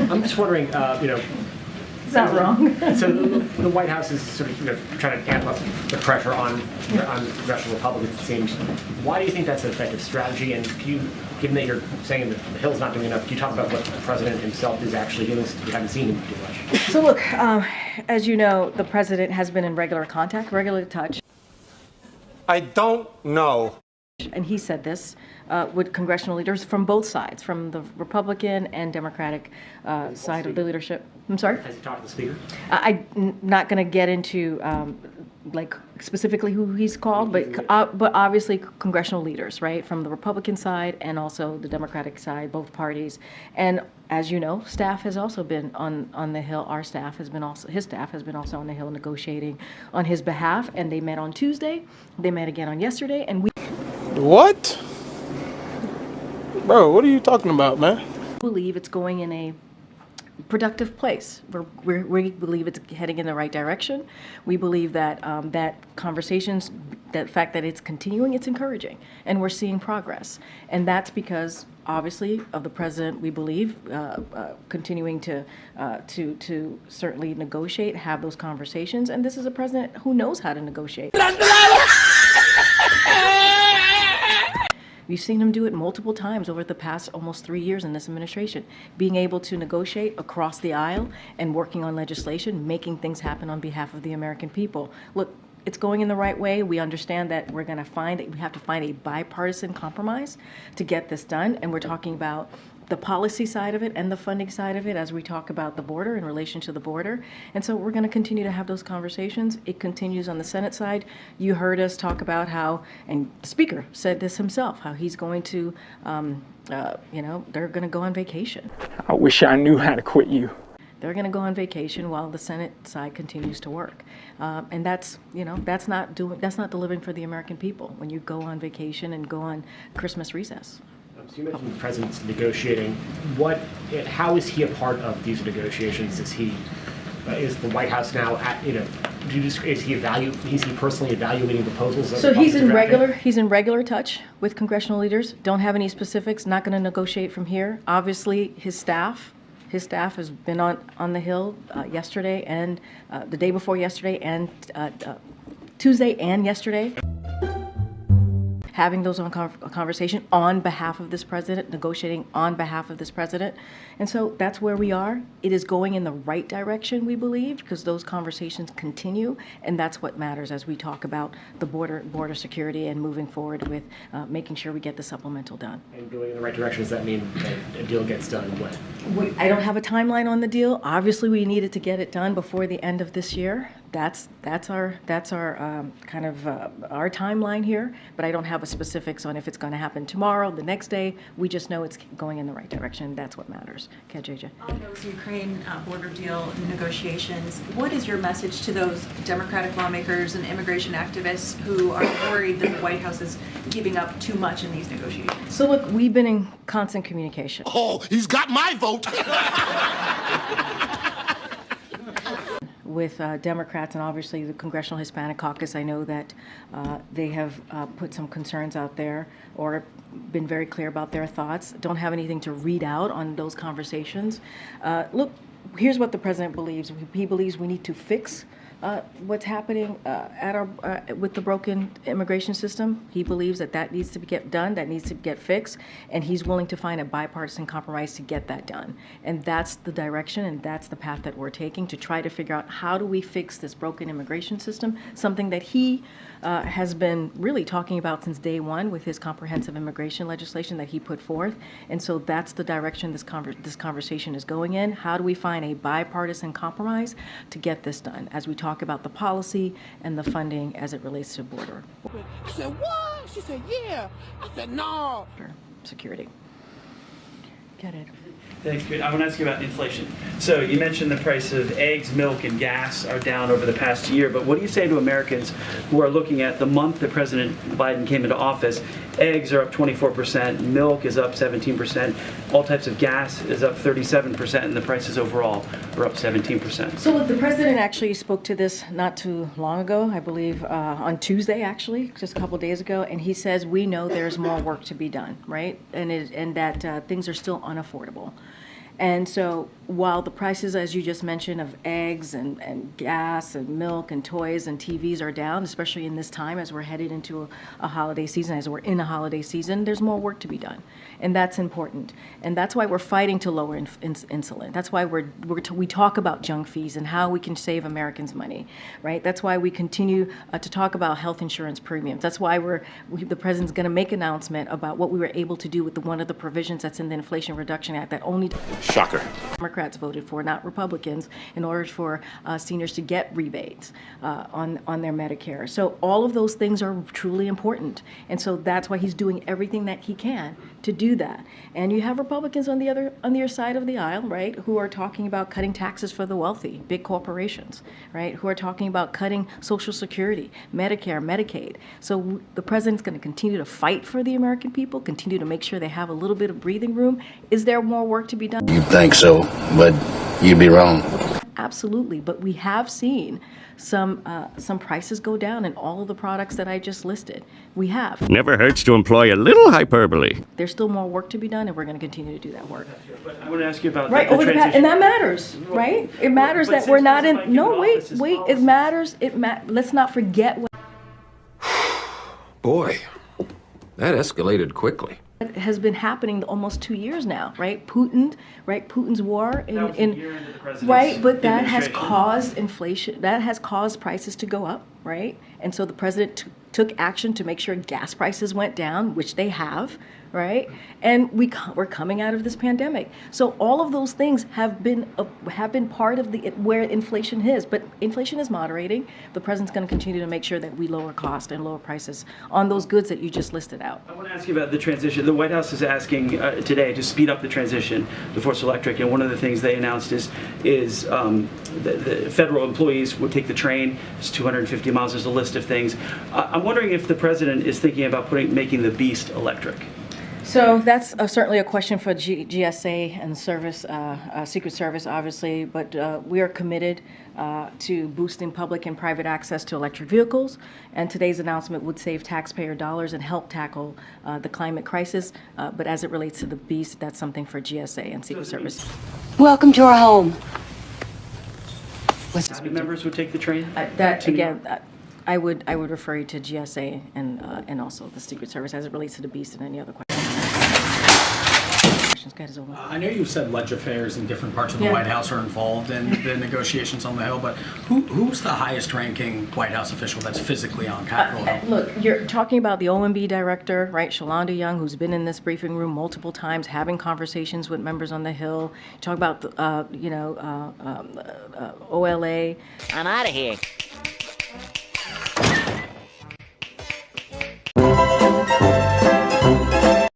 I'm just wondering, It's not wrong. so the White House is sort of, trying to amp up the pressure on congressional Republicans, it seems. Why do you think that's an effective strategy? And can you, given that you're saying that the Hill's not doing enough, can you talk about what the president himself is actually doing? We haven't seen him do much. So look, as you know, the president has been in regular contact, regular touch. I don't know. And he said this with congressional leaders from both sides, from the Republican and Democratic side of the leadership. I'm sorry? Has he talked to the speaker? I'm not going to get into like specifically who he's called, but obviously congressional leaders, right, from the Republican side and also the Democratic side, both parties. And as you know, staff has also been on the Hill. Our staff has been also, his staff has been also on the Hill negotiating on his behalf. And they met on Tuesday. They met again on yesterday. And we What? Bro, what are you talking about, man? believe it's going in a productive place. We believe it's heading in the right direction. We believe that that conversations, that fact that it's continuing, it's encouraging, and we're seeing progress. And that's because, obviously, of the president, we believe, continuing to certainly negotiate, have those conversations. And this is a president who knows how to negotiate. We've seen him do it multiple times over the past almost 3 years in this administration, being able to negotiate across the aisle and working on legislation, making things happen on behalf of the American people. Look, it's going in the right way. We understand that we have to find a bipartisan compromise to get this done, and we're talking about the policy side of it and the funding side of it as we talk about the border in relation to the border. And so we're going to continue to have those conversations. It continues on the Senate side. You heard us talk about how, and the Speaker said this himself, how he's going to, they're going to go on vacation. I wish I knew how to quit you. They're going to go on vacation while the Senate side continues to work, and that's not delivering for the American people when you go on vacation and go on Christmas recess. So you mentioned the president's negotiating. How is he a part of these negotiations? Is the White House now is he personally evaluating proposals? So he's in regular touch with congressional leaders. Don't have any specifics. Not going to negotiate from here. Obviously, his staff has been on the Hill yesterday and the day before yesterday and Tuesday and yesterday, having those conversation on behalf of this president, negotiating on behalf of this president. And so that's where we are. It is going in the right direction, we believe, because those conversations continue, and that's what matters as we talk about the border security and moving forward with making sure we get the supplemental done. And going in the right direction, does that mean a deal gets done when? I don't have a timeline on the deal. Obviously, we needed to get it done before the end of this year. That's our kind of our timeline here, but I don't have specifics on if it's going to happen tomorrow, the next day. We just know it's going in the right direction. That's what matters. Okay, JJ. On those Ukraine border deal negotiations, what is your message to those Democratic lawmakers and immigration activists who are worried that the White House is giving up too much in these negotiations? So look, we've been in constant communication. Oh, he's got my vote. With Democrats and obviously the Congressional Hispanic Caucus. I know that they have put some concerns out there or been very clear about their thoughts. Don't have anything to read out on those conversations. Look, here's what the president believes. He believes we need to fix what's happening with the broken immigration system. He believes that needs to get done, that needs to get fixed, and he's willing to find a bipartisan compromise to get that done. And that's the direction, and that's the path that we're taking to try to figure out how do we fix this broken immigration system, something that he has been really talking about since day one with his comprehensive immigration legislation that he put forth. And so that's the direction this conversation is going in. How do we find a bipartisan compromise to get this done as we talk about the policy and the funding as it relates to border? I said, what? She said, yeah. I said, no. Security. Get it. Thanks, Karine. I want to ask you about inflation. So you mentioned the price of eggs, milk, and gas are down over the past year, but what do you say to Americans who are looking at the month that President Biden came into office? Eggs are up 24%, milk is up 17%, all types of gas is up 37%, and the prices overall are up 17%. So the president actually spoke to this not too long ago, I believe on Tuesday, actually, just a couple of days ago, and he says we know there's more work to be done, right? And that things are still unaffordable. And so while the prices, as you just mentioned, of eggs and gas and milk and toys and TVs are down, especially in this time as we're headed into a holiday season, as we're in a holiday season, there's more work to be done. And that's important. And that's why we're fighting to lower insulin. That's why we talk about junk fees and how we can save Americans money, right? That's why we continue to talk about health insurance premiums. That's why the president's going to make an announcement about what we were able to do with one of the provisions that's in the Inflation Reduction Act that only Shocker. Democrats voted for, not Republicans, in order for seniors to get rebates on their Medicare. So all of those things are truly important. And so that's why he's doing everything that he can to do that. And you have Republicans on the other side of the aisle, right, who are talking about cutting taxes for the wealthy, big corporations, right, who are talking about cutting Social Security, Medicare, Medicaid. So the president's going to continue to fight for the American people, continue to make sure they have a little bit of breathing room. Is there more work to be done? You think so, but you'd be wrong. Absolutely, but we have seen some prices go down in all of the products that I just listed. We have. Never hurts to employ a little hyperbole. There's still more work to be done, and we're going to continue to do that work. But I want to ask you about Right, the over the transition. and that matters, right? It matters But that since we're not President in. Biden No, came wait, office, his wait. It policies- matters. Let's not forget what Boy, that escalated quickly. has been happening almost 2 years now, right? Putin's war That was a year into the president's right, but that has administration. caused inflation. That has caused prices to go up, right? And so the president took action to make sure gas prices went down, which they have, right? And we're coming out of this pandemic. So all of those things have been part of where inflation is. But inflation is moderating. The president's going to continue to make sure that we lower cost and lower prices on those goods that you just listed out. I want to ask you about the transition. The White House is asking today to speed up the transition to Force Electric, and one of the things they announced is the federal employees would take the train. It's 250 miles. There's a list of things. I'm wondering if the president is thinking about making the Beast electric. So that's certainly a question for GSA and service, Secret Service, obviously, but we are committed to boosting public and private access to electric vehicles, and today's announcement would save taxpayer dollars and help tackle the climate crisis, but as it relates to the Beast, that's something for GSA and Secret Service. Welcome to our home. Cabinet members would take the train? I would refer you to GSA and also the Secret Service as it relates to the Beast and any other questions. Go ahead, Zola. I know you said ledge affairs in different parts of the Yeah. White House are involved in the negotiations on the Hill, but who's the highest ranking White House official that's physically on Capitol Hill? Look, you're talking about the OMB director, right, Shalonda Young, who's been in this briefing room multiple times, having conversations with members on the Hill. You talk about, OLA. I'm out of here.